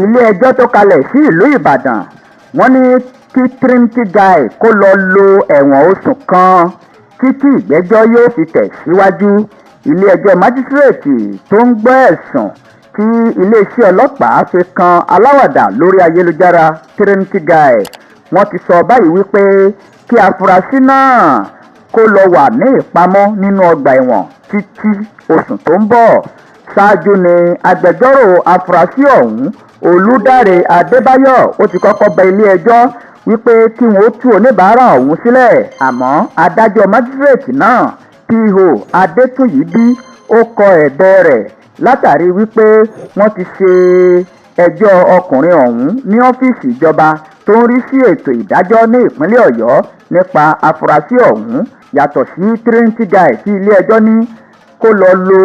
ilé-ẹjọ́ tó kalẹ̀ sí ìlú Ìbàdàn wọ́n ní kí Trinity guy kó lọ lo ẹ̀wọ̀n oṣù kan títí ìgbẹ́jọ́ yóò fi tẹ̀síwájú. ilé-ẹjọ́ májísírèètì tó ń gbọ́ ẹ̀sùn tí iléeṣẹ́ ọlọ́pàá fi kan aláwàdà lórí ayélujára Trinity guy wọ́n ti sọ báyìí wípé kí afurasí náà kó lọ wà ní ìpamọ́ nínú ọgbà ẹ̀wọ̀n títí oṣù tó ń bọ̀. ṣáájú ni agbẹjọ́rò afurasí ọ̀hún Olúdáre Adébáyọ̀ ó ti kọ́kọ́ bẹ ilé-ẹjọ́ wípé kí wọ́n ó tú oníbàárà ọ̀hún sílẹ̀, àmọ́ adájọ́ májísírèètì náà P.O. Adétúnjì ó kọ ẹ̀bẹ̀ rẹ̀ látàrí wípé wọ́n ti ṣe ẹjọ́ ọkùnrin ọ̀hún ní ọ́fíìsì ìjọba tó ń rí sí ètò ìdájọ́ ní ìpínlẹ̀ Ọ̀yọ́ nípa afurasí ọ̀hún. Yàtọ̀ sí Trinity guy tí ilé-ẹjọ́ ní kó lọ lo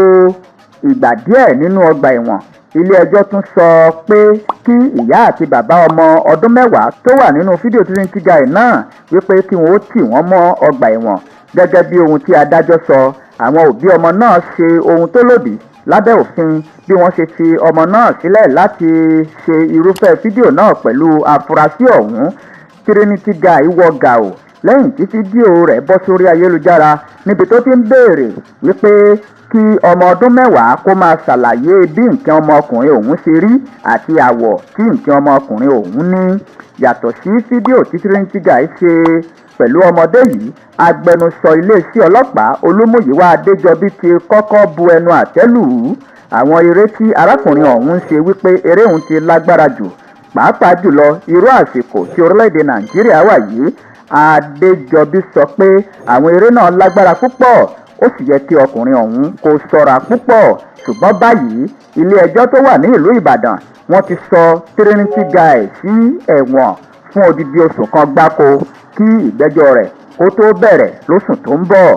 ìgbà díẹ̀ nínú ọgbà ẹ̀wọ̀n, ilé-ẹjọ́ tún sọ pé kí ìyá àti bàbá ọmọ ọdún 10 tó wà nínú fídíò Trinity guy náà wípé kí wọ́n ó tì wọ́n mọ́ ọgbà ẹ̀wọ̀n. Gẹ́gẹ́ bí ohun tí adájọ́ sọ, àwọn òbí ọmọ náà ṣe ohun tó lòdì lábẹ́ òfin bí wọ́n ṣe fi ọmọ náà sílẹ̀ láti ṣe irúfẹ́ fídíò náà pẹ̀lú afurasí ọ̀hún. Trinity guy wọ gàù lẹ́yìn tí fídíò rẹ̀ bọ́ sórí ayélujára níbi tó ti ń béèrè wípé kí ọmọ ọdún 10 kó máa ṣàlàyé bí nǹkan ọmọkùnrin òun ṣe rí àti àwọ̀ tí nǹkan ọmọkùnrin òun ní. Yàtọ̀ sí fídíò tí Trinity guy ṣe pẹ̀lú ọmọdé yìí, agbẹnusọ iléeṣẹ́ ọlọ́pàá Olúmúyìwá Adéjọbí ti kọ́kọ́ bu ẹnu àtẹ́ lù àwọn eré tí arákùnrin ọ̀hún ṣe wípé eré òun ti lágbára jù, pàápàá jùlọ irú àsìkò tí orílẹ̀-èdè Nàìjíríà wà yìí. Adéjọbí sọ pé àwọn eré náà lágbára púpọ̀, ó sì yẹ kí ọkùnrin ọ̀hún kó ṣọ́ra púpọ̀. Ṣùgbọ́n báyìí ilé-ẹjọ́ tó wà ní ìlú Ìbàdàn wọ́n ti sọ Trinity guy sí ẹ̀wọ̀n fún odidi oṣù kan gbáko kí ìgbẹ́jọ́ rẹ̀ kó tó bẹ̀rẹ̀ lóṣù tó ń bọ̀.